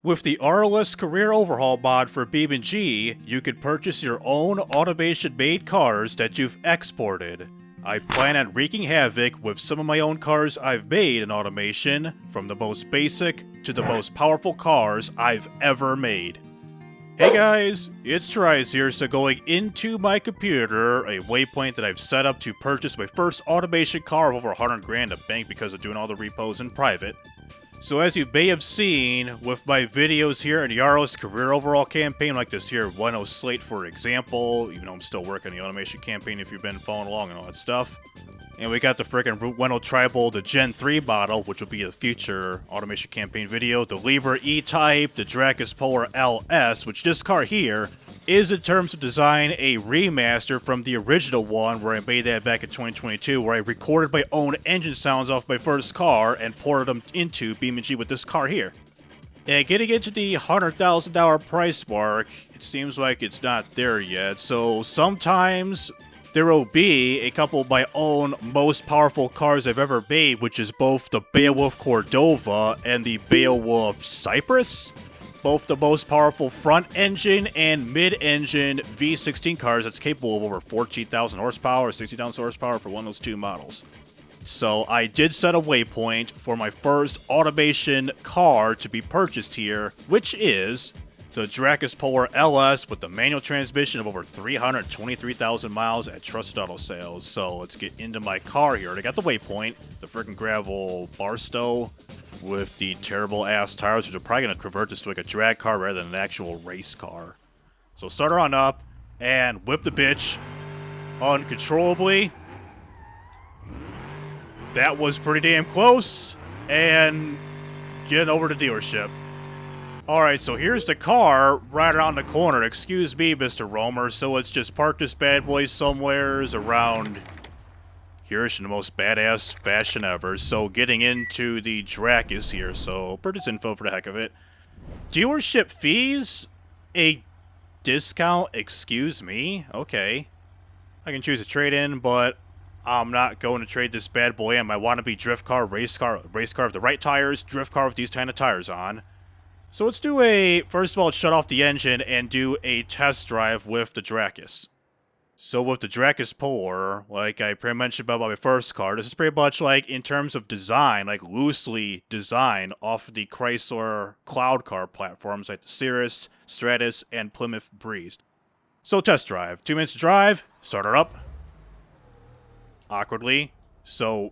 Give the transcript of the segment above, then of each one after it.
With the RLS Career Overhaul Mod for BeamNG, you can purchase your own automation-made cars that you've exported. I plan on wreaking havoc with some of my own cars I've made in automation, from the most basic to the most powerful cars I've ever made. Hey guys, it's TRIZE here, so going into my computer, a waypoint that I've set up to purchase my first automation car of over 100 grand to bank because of doing all the repos in private. So as you may have seen with my videos here in the RLS Career Overhaul campaign, like this here 1.0 slate for example, even though I'm still working the automation campaign if you've been following along and all that stuff. And we got the frickin' Route 1.0 Tribal, the Gen 3 model, which will be a future automation campaign video, the Libre E-Type, the Drakus Polar LS, which this car here is in terms of design a remaster from the original one where I made that back in 2022, where I recorded my own engine sounds off my first car and ported them into BeamNG with this car here. And getting into the $100,000 price mark, it seems like it's not there yet, so sometimes there will be a couple of my own most powerful cars I've ever made, which is both the Beowulf Cordova and the Beowulf Cypress. Both the most powerful front engine and mid-engine V16 cars that's capable of over 14,000 horsepower or 60,000 horsepower for one of those two models. So I did set a waypoint for my first automation car to be purchased here, which is the Drakus Polar LS with the manual transmission of over 323,000 miles at Trusted Auto Sales. So let's get into my car here. I got the waypoint, the freaking gravel Barstow with the terrible ass tires, which are probably going to convert this to like a drag car rather than an actual race car. So start her on up and whip the bitch uncontrollably. That was pretty damn close. And getting over to dealership. Alright, so here's the car right around the corner. Excuse me, Mr. Romer. So let's just park this bad boy somewheres around here's in the most badass fashion ever. So getting into the Drakus here. So purchase info for the heck of it. Dealership fees? A discount? Excuse me? Okay. I can choose a trade-in, but I'm not going to trade this bad boy in. I want to be drift car, race car with the right tires, drift car with these kind of tires on. So let's do first of all, let's shut off the engine and do a test drive with the Drakus. So with the Drakus Polar, like I mentioned about my first car, this is pretty much like in terms of design, like loosely designed off of the Chrysler Cloud car platforms like the Cirrus, Stratus, and Plymouth Breeze. So test drive, 2 minutes to drive, start her up. Awkwardly, so,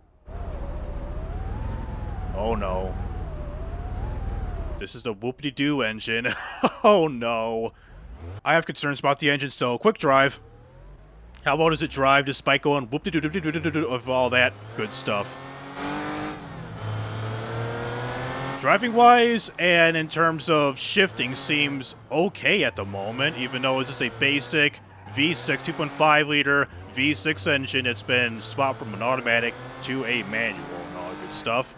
oh no. This is the whoopity-doo engine. Oh no. I have concerns about the engine, so quick drive. How well does it drive despite going whoop-de-doo-doo-doo-doo-doo of all that good stuff? Driving-wise and in terms of shifting seems okay at the moment, even though it's just a basic V6 2.5 liter V6 engine. It's been swapped from an automatic to a manual and all that good stuff.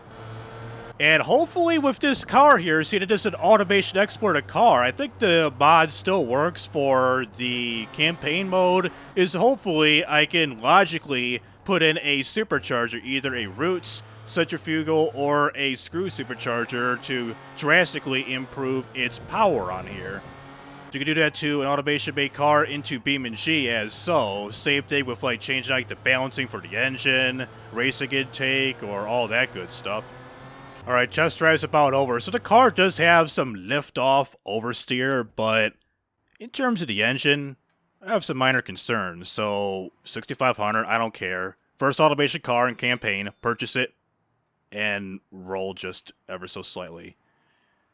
And hopefully with this car here, seeing it is an automation exported car, I think the mod still works for the campaign mode, is hopefully I can logically put in a supercharger, either a Roots, centrifugal, or a screw supercharger to drastically improve its power on here. You can do that to an automation-made car into BeamNG as so. Same thing with like changing like the balancing for the engine, racing intake, or all that good stuff. Alright, test drive's about over. So the car does have some lift-off oversteer, but in terms of the engine, I have some minor concerns. So 6,500, I don't care. First automation car in campaign, purchase it, and roll just ever so slightly.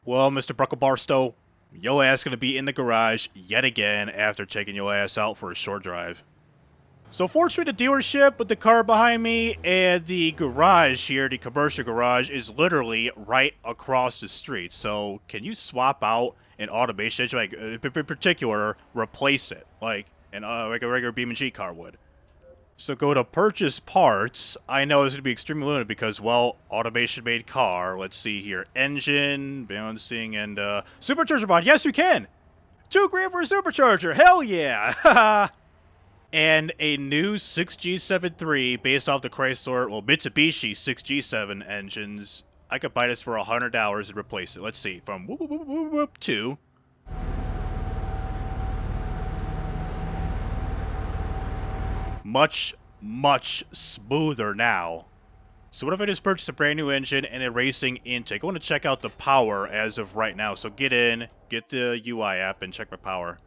Well, Mr. Bruckle Barstow, yo ass gonna be in the garage yet again after taking yo ass out for a short drive. So fortunately, the dealership with the car behind me and the garage here, the commercial garage, is literally right across the street. So can you swap out an automation engine, like in particular, replace it like a regular BeamNG car would? So go to purchase parts. I know it's going to be extremely limited because, well, automation-made car. Let's see here. Engine, balancing, and supercharger mod. Yes, you can! $2 grand for a supercharger! Hell yeah! And a new 6G73 based off the Chrysler, well, Mitsubishi 6G7 engines I could buy this for $100 and replace it. Let's see. From whoop, whoop, whoop, whoop, whoop, to... much, much smoother now. So what if I just purchased a brand new engine and a racing intake? I want to check out the power as of right now. So get in, get the UI app, and check my power.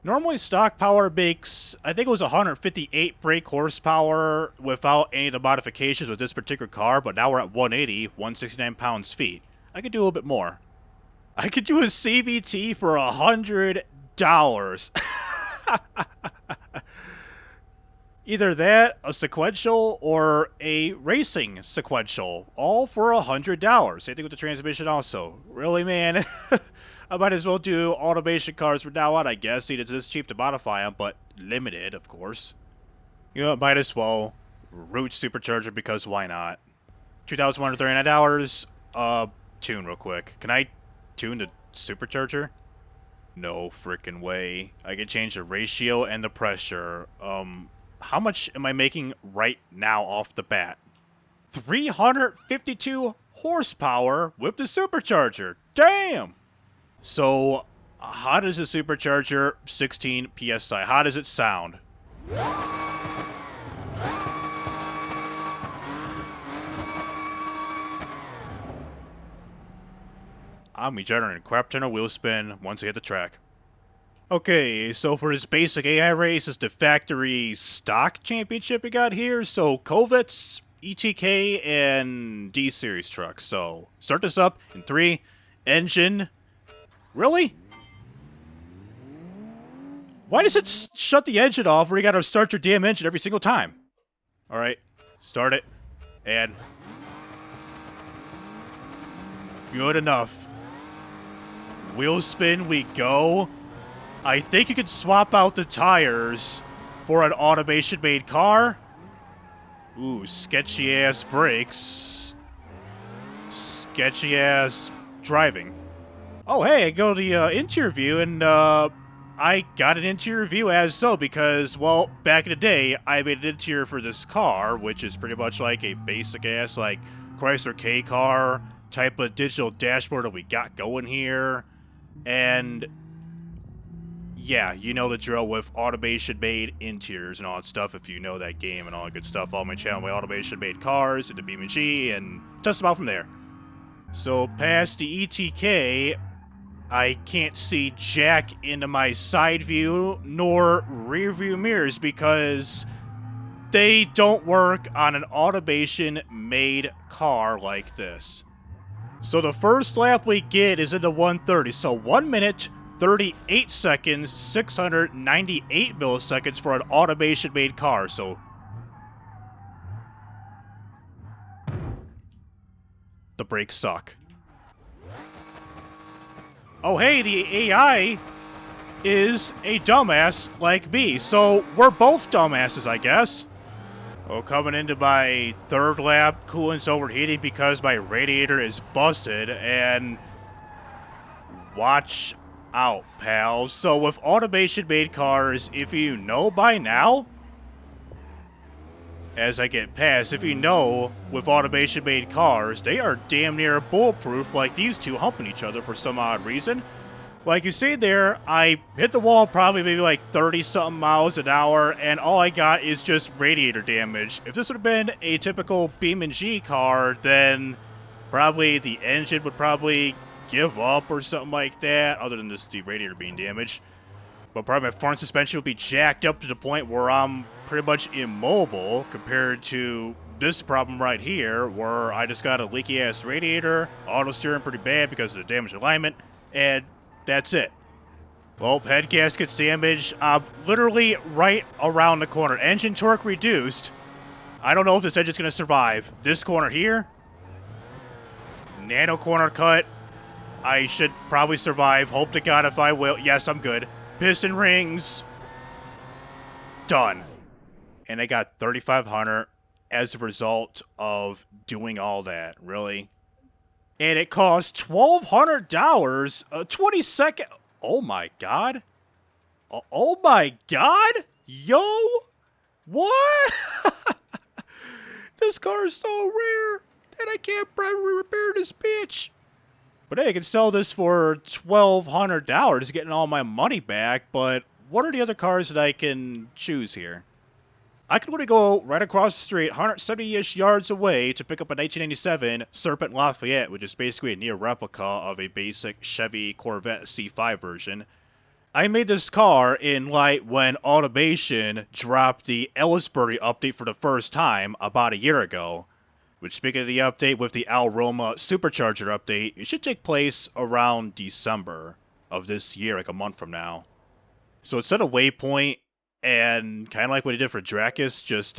Normally stock power makes, I think it was 158 brake horsepower without any of the modifications with this particular car, but now we're at 180, 169 pounds-feet. I could do a little bit more. I could do a CVT for $100. Either that, a sequential, or a racing sequential. All for $100. Same thing with the transmission also. Really, man? I might as well do automation cars from now on, I guess. See, it's this cheap to modify them, but limited, of course. You know, might as well. Root supercharger, because why not? $2,139. Tune real quick. Can I tune the supercharger? No frickin' way. I can change the ratio and the pressure. How much am I making right now off the bat? 352 horsepower with the supercharger. Damn! So, how does the supercharger 16 PSI? How does it sound? I'm generating crap ton of wheel spin once I hit the track. Okay, so for this basic AI race, it's the factory stock championship we got here. So Kovets, ETK, and D-Series trucks. So start this up in 3. Engine. Really? Why does it shut the engine off where you gotta start your damn engine every single time? Alright, start it. And... good enough. Wheel spin we go. I think you could swap out the tires for an automation-made car. Ooh, sketchy-ass brakes. Sketchy-ass driving. Oh, hey, I go to the interior view, and I got an interior view as so because, well, back in the day, I made an interior for this car, which is pretty much like a basic-ass, like, Chrysler K-car type of digital dashboard that we got going here. And... yeah, you know the drill with automation-made interiors and all that stuff if you know that game and all that good stuff. All my channel, my automation-made cars, into BeamNG, and test them out from there. So, past the ETK, I can't see jack into my side view nor rear view mirrors because they don't work on an automation-made car like this. So the first lap we get is into 130, so 1 minute, 38 seconds, 698 milliseconds for an automation-made car, so... the brakes suck. Oh hey, the AI is a dumbass like me, so we're both dumbasses, I guess. Oh, coming into my third lap, coolant's overheating because my radiator is busted, and... watch out, pals. So with automation-made cars, if you know by now, as I get past, if you know with automation-made cars, they are damn near bulletproof like these two humping each other for some odd reason. Like you see there, I hit the wall probably maybe like 30-something miles an hour, and all I got is just radiator damage. If this would have been a typical BeamNG car, then probably the engine would probably give up or something like that, other than just the radiator being damaged. But probably my front suspension would be jacked up to the point where I'm pretty much immobile compared to this problem right here, where I just got a leaky-ass radiator, auto steering pretty bad because of the damaged alignment, and that's it. Well, head gasket's damaged. Literally right around the corner. Engine torque reduced. I don't know if this engine's going to survive. This corner here. Nano corner cut. I should probably survive. Hope to God if I will. Yes, I'm good. Piston rings. Done. And I got 3,500 as a result of doing all that. Really? And it cost $1,200. 20 second. Oh my God. Oh my God. Yo. What? This car is so rare. and I can't primary repair this bitch. But hey, I can sell this for $1,200, getting all my money back, but what are the other cars that I can choose here? I could really go right across the street, 170-ish yards away, to pick up a 1987 Serpent Lafayette, which is basically a near replica of a basic Chevy Corvette C5 version. I made this car in light when Automation dropped the Ellisbury update for the first time about a year ago. Which, speaking of the update with the Alroma Supercharger update, it should take place around December of this year, like a month from now. So it's at a waypoint, and kind of like what he did for Drakus, just,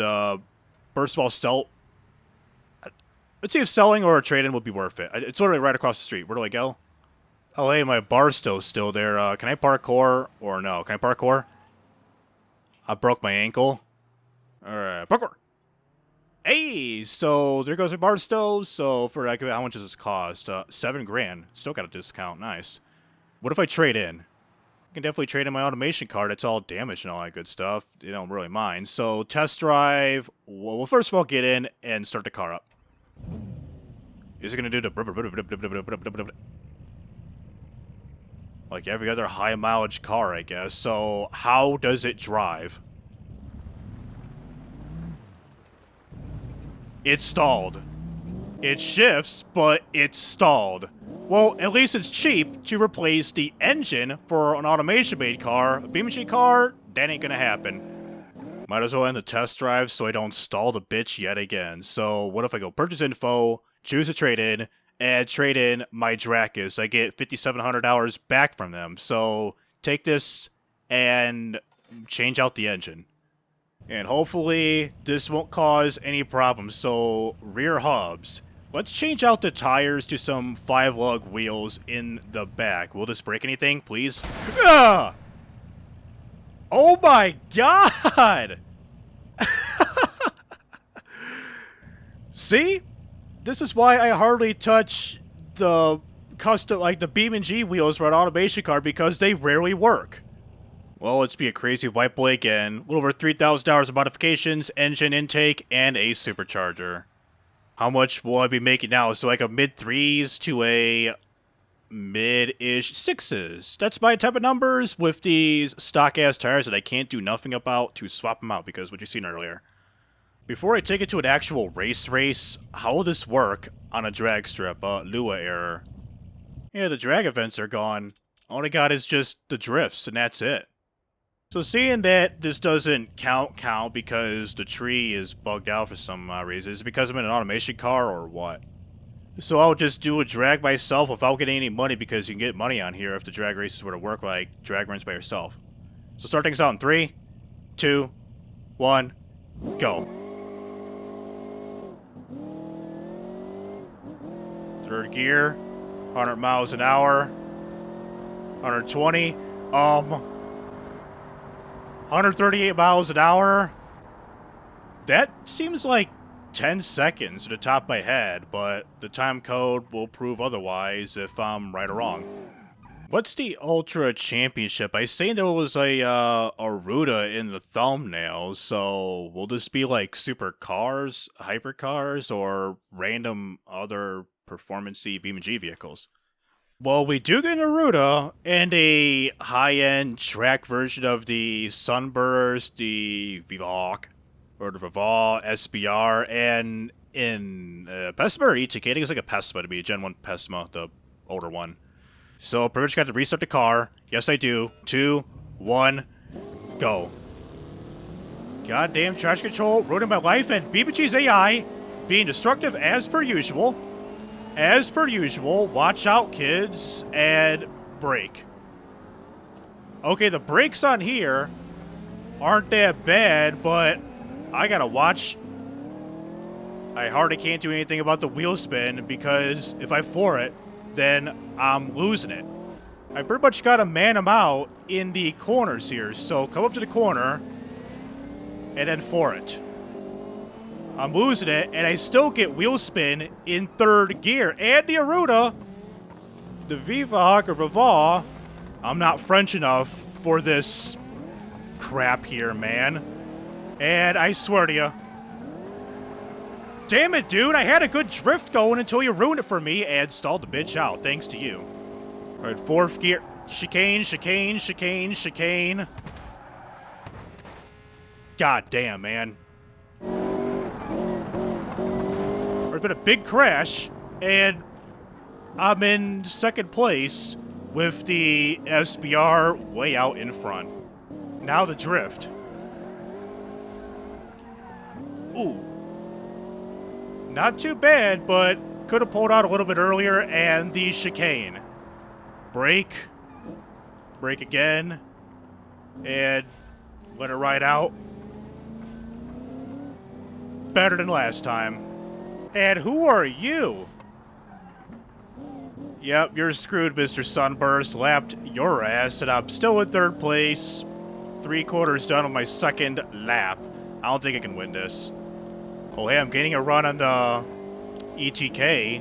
first of all, let's see if selling or a trade-in would be worth it. It's literally right across the street. Where do I go? Oh, hey, my Barstow's still there. Can I parkour? Or no? Can I parkour? I broke my ankle. Alright, parkour! Hey, so there goes my Barstow. So for like, how much does this cost? $7,000. Still got a discount. Nice. What if I trade in? I can definitely trade in my automation car. It's all damaged and all that good stuff. You don't really mind. So test drive. We'll first of all get in and start the car up. Is it gonna do the like every other high mileage car, I guess? So how does it drive? It's stalled. It shifts, but it's stalled. Well, at least it's cheap to replace the engine for an automation-made car. A BeamNG car, that ain't gonna happen. Might as well end the test drive so I don't stall the bitch yet again. So what if I go purchase info, choose a trade-in, and trade in my Drakus? I get $5,700 back from them. So take this and change out the engine. And hopefully, this won't cause any problems. So, rear hubs. Let's change out the tires to some 5-lug wheels in the back. Will this break anything, please? Ah! Oh my god! See? This is why I hardly touch the custom, like the BeamNG wheels for an automation car, because they rarely work. Well, let's be a crazy white boy again. A little over $3,000 of modifications, engine intake, and a supercharger. How much will I be making now? So like a mid-3s to a mid-ish 6s. That's my type of numbers with these stock-ass tires that I can't do nothing about to swap them out because what you've seen earlier. Before I take it to an actual race, how will this work on a drag strip? Lua error. Yeah, the drag events are gone. All I got is just the drifts, and that's it. So seeing that this doesn't count because the tree is bugged out for some reason, is it because I'm in an automation car or what? So I'll just do a drag myself without getting any money because you can get money on here if the drag races were to work like drag runs by yourself. So start things out in 3, 2, 1, go. Third gear, 100 miles an hour, 120, 138 miles an hour. That seems like 10 seconds to the top of my head, but the time code will prove otherwise if I'm right or wrong. What's the Ultra Championship? I seen there was a Aruda in the thumbnail, so will this be like supercars, hypercars, or random other performance-y BeamNG vehicles? Well, we do get an Aruda and a high-end track version of the Sunburst, the Vivok, or the Vival SBR, and in Pesma or Ichika, I think it's like a Pesma to be, Gen 1 Pesma, the older one. So, pretty much got to restart the car. Yes, I do. 2, 1, go. Goddamn traction control ruining my life, and BeamNG's AI being destructive as per usual. As per usual, watch out, kids, and brake. Okay, the brakes on here aren't that bad, but I gotta watch. I hardly can't do anything about the wheel spin because if I floor it, then I'm losing it. I pretty much gotta man them out in the corners here, so come up to the corner and then floor it. I'm losing it, and I still get wheel spin in third gear. And the Aruda, the Vivok or Vival, I'm not French enough for this crap here, man. And I swear to you, Damn it, dude! I had a good drift going until you ruined it for me and stalled the bitch out, thanks to you. Alright, fourth gear. Chicane, chicane, chicane, chicane. God damn, man. There's been a big crash, and I'm in second place with the SBR way out in front. Now the drift. Ooh. Not too bad, but could have pulled out a little bit earlier, and the chicane. Brake. Brake again. And let it ride out. Better than last time. And who are you? Yep, you're screwed, Mr. Sunburst. Lapped your ass, and I'm still in third place. 3/4 done on my second lap. I don't think I can win this. Oh, hey, I'm getting a run on the ETK.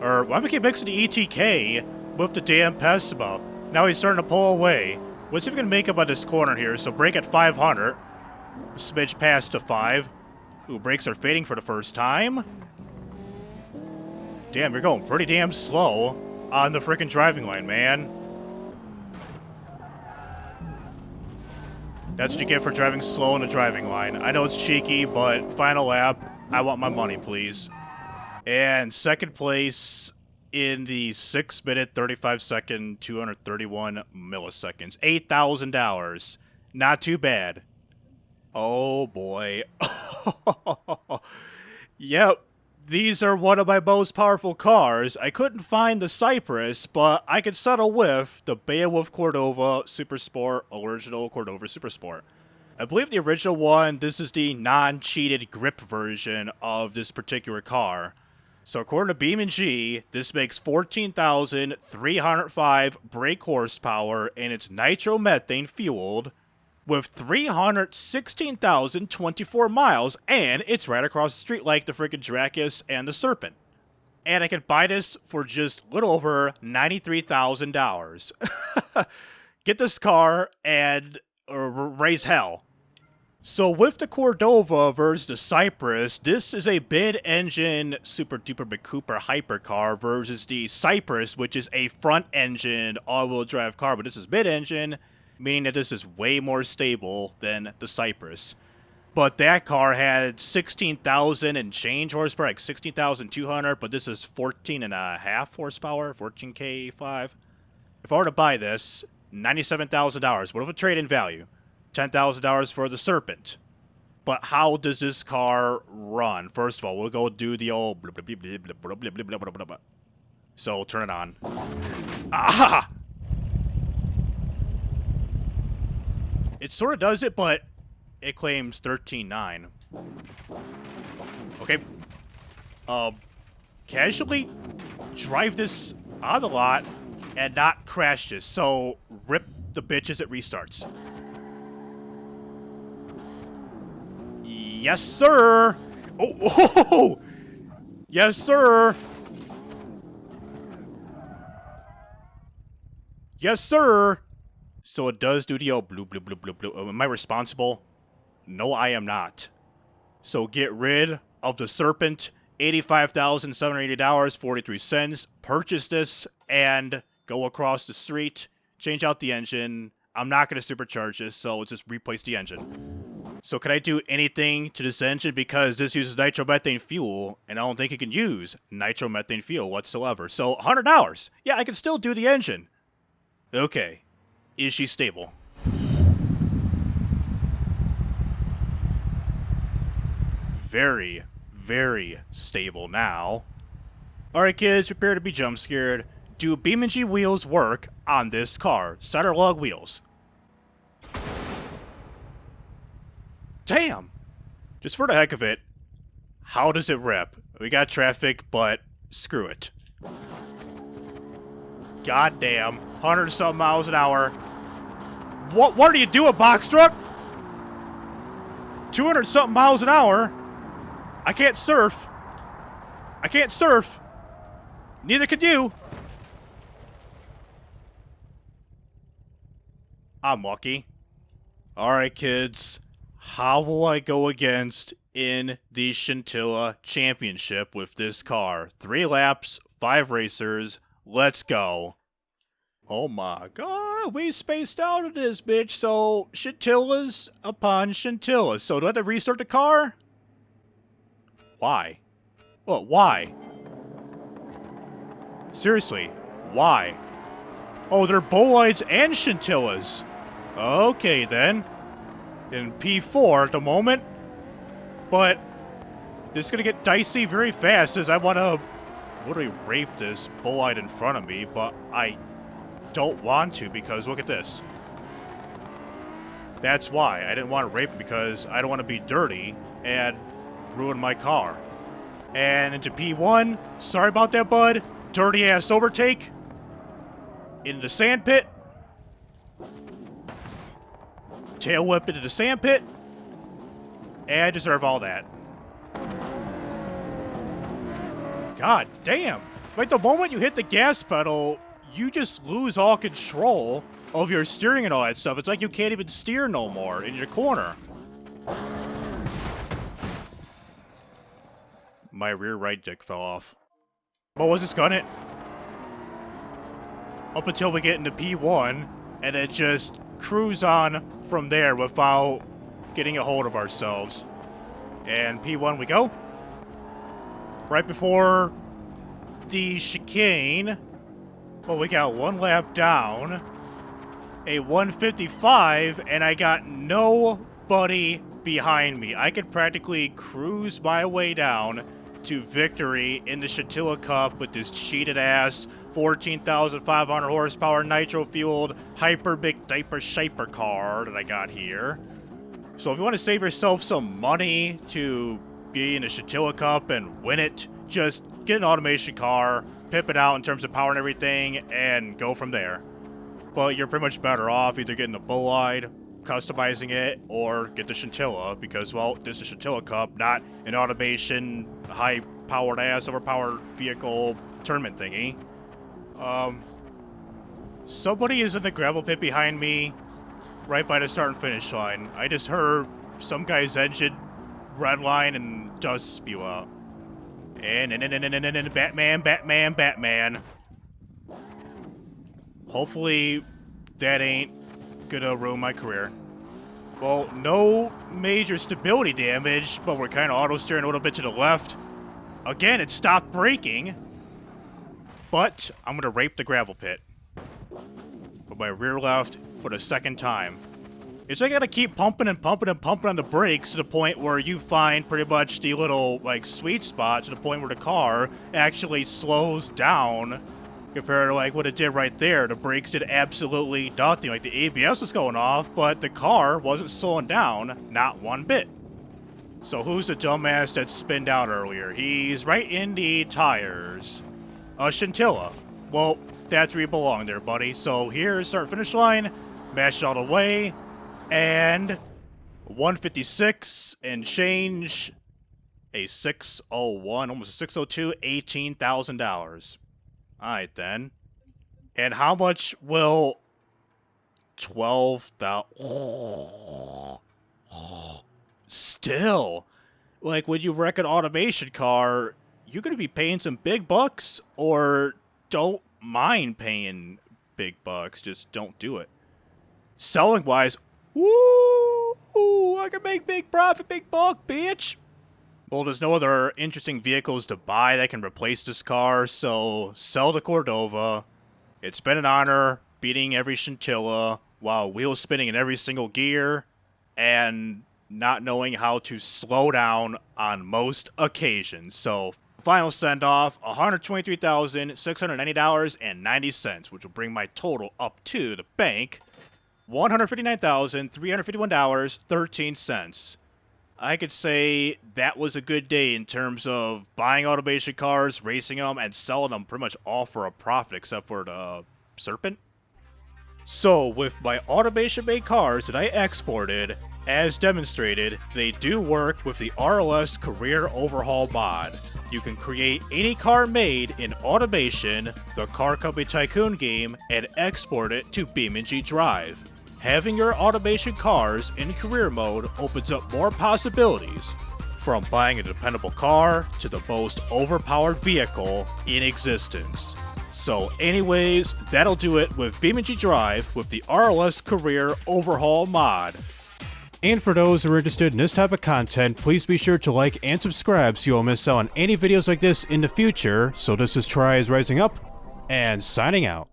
Or, why do we keep mixing the ETK with the damn Pessima? Now he's starting to pull away. What's he going to make up on this corner here? So, brake at 500. A smidge past to 5. Ooh, brakes are fading for the first time. Damn, you're going pretty damn slow on the freaking driving line, man. That's what you get for driving slow on the driving line. I know it's cheeky, but final lap, I want my money, please. And second place in the 6-minute, 35-second, 231 milliseconds. $8,000. Not too bad. Oh, boy. Yep. These are one of my most powerful cars. I couldn't find the Cypress, but I could settle with the Beowulf Cordova Super Sport, original Cordova Super Sport. I believe the original one, this is the non-cheated grip version of this particular car. So according to BeamNG, this makes 14,305 brake horsepower and it's nitromethane fueled with 316,024 miles, and it's right across the street like the freaking Drakus and the Serpent. And I can buy this for just a little over $93,000. Get this car and raise hell. So with the Cordova versus the Cypress, this is a mid-engine Super Duper McCooper hypercar versus the Cypress, which is a front-engine all-wheel drive car, but this is mid-engine, meaning that this is way more stable than the Cypress. But that car had 16,000 and change horsepower, like 16,200, but this is 14.5 horsepower, 14K5. If I were to buy this, $97,000. What if a trade-in value? $10,000 for the Serpent. But how does this car run? First of all, we'll go do the old blah, blah, blah, blah, blah, blah, blah, blah, blah, blah. So, turn it on. Ah! It sort of does it, but it claims 13.9. Okay. Casually drive this on the lot and not crash this. So, rip the bitch as it restarts. Yes, sir! Oh! Yes, sir! Yes, sir! So it does do the old blue, blue, blue, blue, blue. Am I responsible? No, I am not. So get rid of the Serpent, $85,780.43. Purchase this and go across the street. Change out the engine. I'm not going to supercharge this, so let's just replace the engine. So can I do anything to this engine? Because this uses nitromethane fuel, and I don't think it can use nitromethane fuel whatsoever. So $100. Yeah, I can still do the engine. Okay. Is she stable? Very, very stable now. Alright kids, prepare to be jump scared. Do BeamNG wheels work on this car? Center lug wheels. Damn! Just for the heck of it, how does it rip? We got traffic, but screw it. Goddamn, 100-something miles an hour. What do you do, a box truck? 200-something miles an hour? I can't surf. I can't surf. Neither can you. I'm lucky. Alright, kids. How will I go against in the Scintilla Championship with this car? 3 laps, 5 racers, let's go. Oh my god, we spaced out of this bitch, so Scintillas upon Scintillas. So do I have to restart the car? Why? Well, why? Seriously, why? Oh, they're bolides and Scintillas. Okay then. In P4 at the moment. But this is gonna get dicey very fast as I wanna literally rape this bolide in front of me, but I don't want to because look at this. That's why. I didn't want to rape him because I don't want to be dirty and ruin my car. And into P1. Sorry about that, bud. Dirty ass overtake. Into the sand pit. Tail whip into the sand pit. And I deserve all that. God damn. Like the moment you hit the gas pedal, you just lose all control of your steering and all that stuff. It's like you can't even steer no more in your corner. My rear right dick fell off. What was this gun it? Up until we get into P1, and then just cruise on from there without getting a hold of ourselves. And P1 we go. Right before the chicane. Well, we got 1 lap down, a 155, and I got nobody behind me. I could practically cruise my way down to victory in the Scintilla Cup with this cheated-ass 14,500 horsepower nitro-fueled hyper big diaper shiper car that I got here. So if you want to save yourself some money to be in the Scintilla Cup and win it, just get an automation car, pip it out in terms of power and everything, and go from there. But you're pretty much better off either getting a bolide, customizing it, or get the Scintilla, because, well, this is a Scintilla Cup, not an automation, high-powered ass, overpowered vehicle tournament thingy. Somebody is in the gravel pit behind me, right by the start and finish line. I just heard some guy's engine redline and dust spew out. And Batman. Hopefully that ain't gonna ruin my career. Well, no major stability damage, but we're kind of auto-steering a little bit to the left. Again, it stopped braking. But I'm gonna rape the gravel pit. With my rear left for the 2nd time. It's like I gotta keep pumping and pumping and pumping on the brakes to the point where you find pretty much the little, like, sweet spot to the point where the car actually slows down compared to, like, what it did right there. The brakes did absolutely nothing. Like, the ABS was going off, but the car wasn't slowing down, not one bit. So who's the dumbass that spinned out earlier? He's right in the tires. Scintilla. Well, that's where you belong there, buddy. So here's start finish line. Mash it all the way. And 156 and change, a 601, almost a 602, $18,000. Alright then. And how much will 12,000? Still, like when you wreck an automation car, you're going to be paying some big bucks, or don't mind paying big bucks, just don't do it. Selling wise, woo! I can make big profit, big buck, bitch! Well, there's no other interesting vehicles to buy that can replace this car, so sell the Cordova. It's been an honor beating every Scintilla while wheel spinning in every single gear and not knowing how to slow down on most occasions. So, final send-off, $123,690.90, which will bring my total up to the bank. $159,351.13. I could say that was a good day in terms of buying automation cars, racing them, and selling them pretty much all for a profit except for the Serpent. So, with my automation-made cars that I exported, as demonstrated, they do work with the RLS Career Overhaul Mod. You can create any car made in automation, the Car Company Tycoon game, and export it to BeamNG.drive. Having your automation cars in career mode opens up more possibilities, from buying a dependable car to the most overpowered vehicle in existence. So anyways, that'll do it with BeamNG.drive with the RLS Career Overhaul Mod. And for those who are interested in this type of content, please be sure to like and subscribe so you won't miss out on any videos like this in the future. So this is TRIZE rising up and signing out.